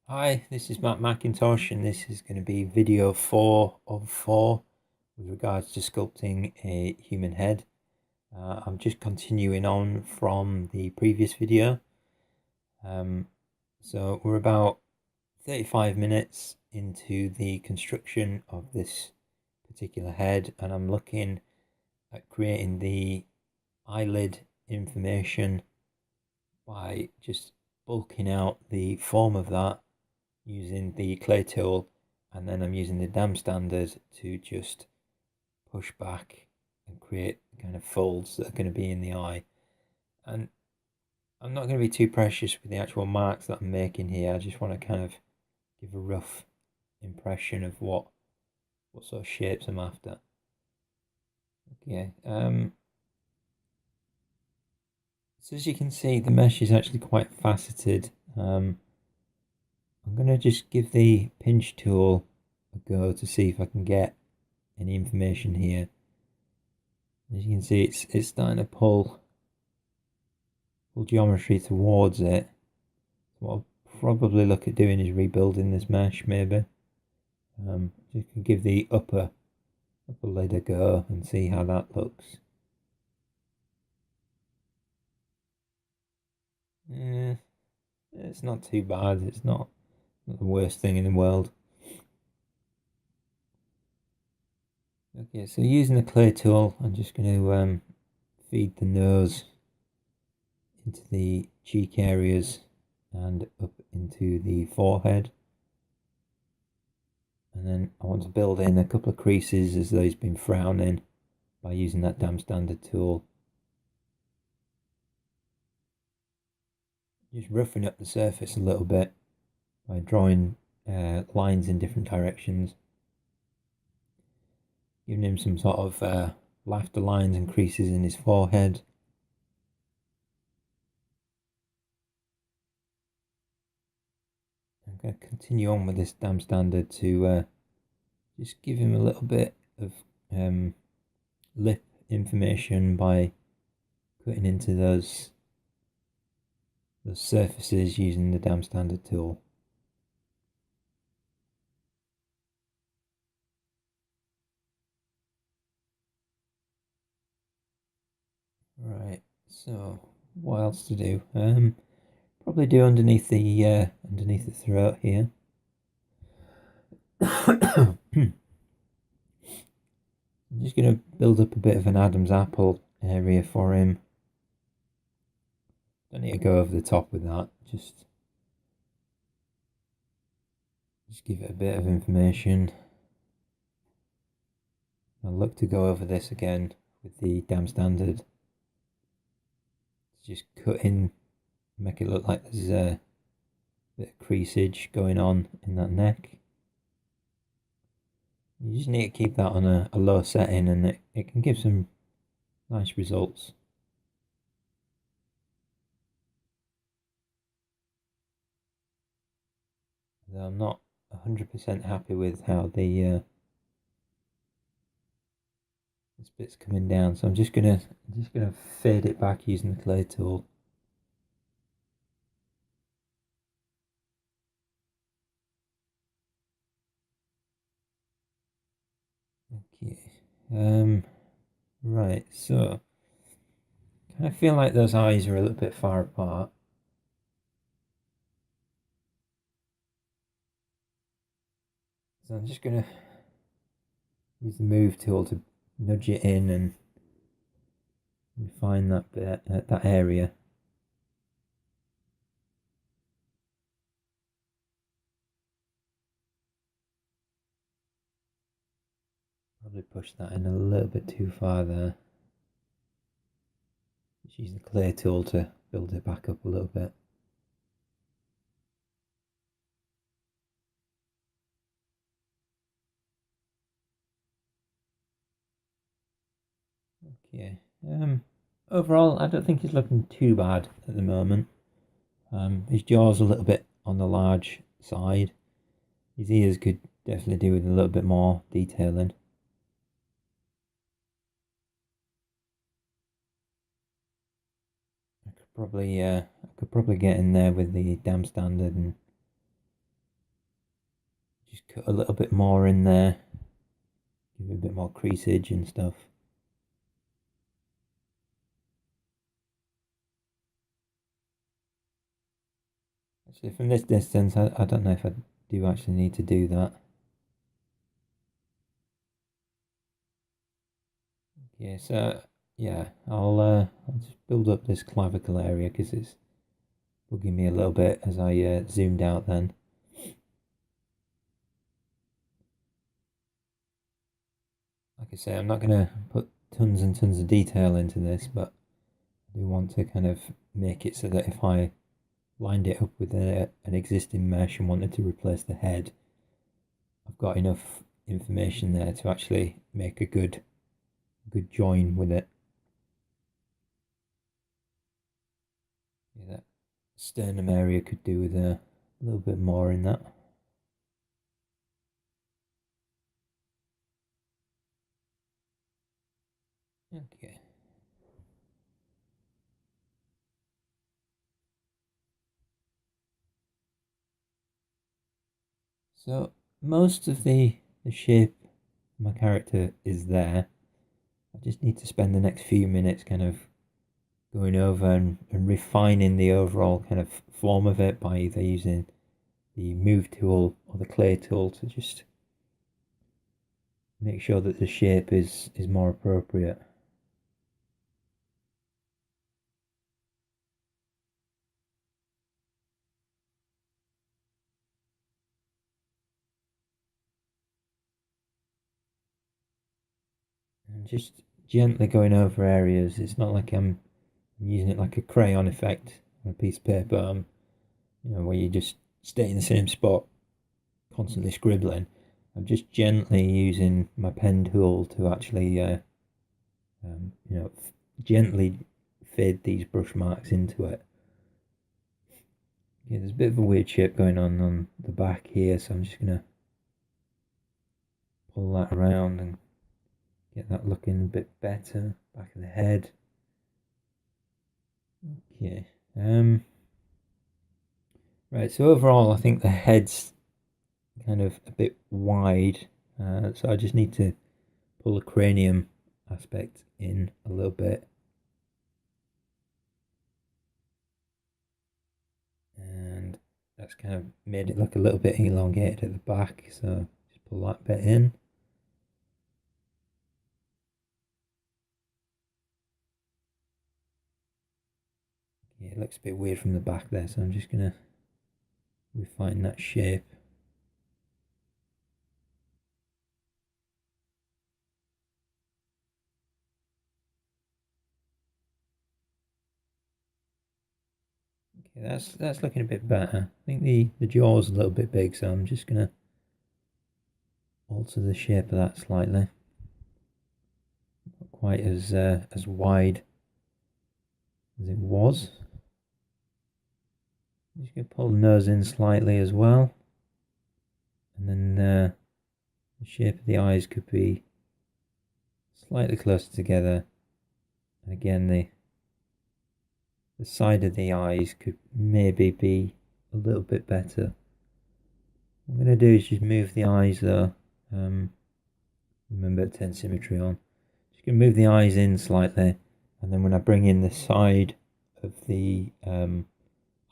Hi, this is Matt McIntosh, and this is going to be video 4 of 4 with regards to sculpting a human head. I'm just continuing on from the previous video. So we're about 35 minutes into the construction of this particular head, and I'm looking at creating the eyelid information by just bulking out the form of that using the clay tool, and then I'm using the dam standard to just push back and create kind of folds that are going to be in the eye. And I'm not going to be too precious with the actual marks that I'm making here. I just want to kind of give a rough impression of what sort of shapes I'm after. Okay. So as you can see, the mesh is actually quite faceted. I'm going to just give the pinch tool a go to see if I can get any information here. As you can see, it's starting to pull geometry towards it. So what I'll probably look at doing is rebuilding this mesh, maybe. Just can give the upper lid a go and see how that looks. Yeah, it's not too bad. It's not the worst thing in the world. Okay, so using the clay tool, I'm just going to feed the nose into the cheek areas and up into the forehead. And then I want to build in a couple of creases as though he's been frowning by using that dam standard tool. Just roughing up the surface a little bit by drawing lines in different directions. Giving him some sort of laughter lines and creases in his forehead. I'm going to continue on with this dam standard to just give him a little bit of lip information by cutting into those surfaces using the dam standard tool. Right, so what else to do? Probably do underneath the throat here. I'm just going to build up a bit of an Adam's apple area for him. Don't need to go over the top with that. Just give it a bit of information. I'll look to go over this again with the dam standard. Just cut in, make it look like there's a bit of creasage going on in that neck. You just need to keep that on a low setting, and it can give some nice results. Though I'm not 100% happy with how the this bit's coming down, so I'm just gonna fade it back using the clay tool. Okay. Right, so I feel like those eyes are a little bit far apart. So I'm just gonna use the move tool to nudge it in and refine that bit, that area. Probably push that in a little bit too far there. Just use the clear tool to build it back up a little bit. Okay. Overall, I don't think he's looking too bad at the moment. His jaw's a little bit on the large side. His ears could definitely do with a little bit more detailing. I could probably get in there with the dam standard and just cut a little bit more in there, give it a bit more creasage and stuff. Actually, from this distance, I don't know if I do actually need to do that. Okay, so yeah, I'll just build up this clavicle area because it's bugging me a little bit as I zoomed out then. Like I say, I'm not going to put tons and tons of detail into this, but I do want to kind of make it so that if I lined it up with an existing mesh and wanted to replace the head, I've got enough information there to actually make a good join with it. Yeah, that sternum area could do with a little bit more in that. Okay. So most of the shape of my character is there. I just need to spend the next few minutes kind of going over and refining the overall kind of form of it by either using the move tool or the clay tool to just make sure that the shape is more appropriate. And just gently going over areas. It's not like I'm using it like a crayon effect on a piece of paper, where you just stay in the same spot, constantly scribbling. I'm just gently using my pen tool to actually, gently fade these brush marks into it. Yeah, there's a bit of a weird shape going on the back here, so I'm just going to pull that around and get that looking a bit better. Back of the head. Okay. Right, so overall I think the head's kind of a bit wide, so I just need to pull the cranium aspect in a little bit. And that's kind of made it look a little bit elongated at the back, so just pull that bit in. Yeah, it looks a bit weird from the back there, so I'm just going to refine that shape. Okay, that's looking a bit better. I think the jaw's a little bit big, so I'm just going to alter the shape of that slightly. Not quite as wide as it was. I'm just going to pull the nose in slightly as well, and then the shape of the eyes could be slightly closer together. And again, the side of the eyes could maybe be a little bit better. What I'm going to do is just move the eyes though. Remember to turn symmetry on. Just going to move the eyes in slightly, and then when I bring in the side of the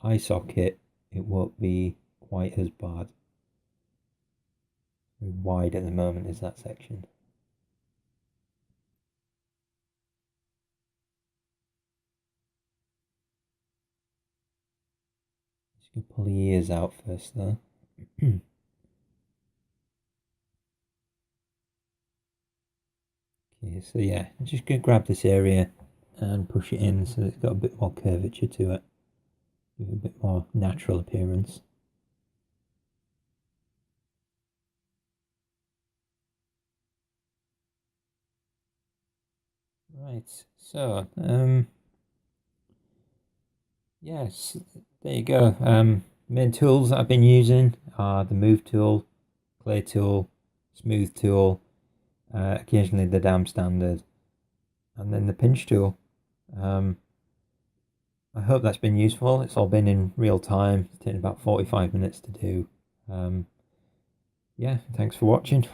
eye socket, it won't be quite as bad. Very wide at the moment is that section. Just going to pull the ears out first though. Okay, so yeah, I'm just going to grab this area and push it in so it's got a bit more curvature to it. Give it a bit more natural appearance. Right, so yes, there you go. Main tools that I've been using are the move tool, clay tool, smooth tool, occasionally the dam standard, and then the pinch tool. I hope that's been useful. It's all been in real time. It's taken about 45 minutes to do. Yeah, yeah, thanks for watching.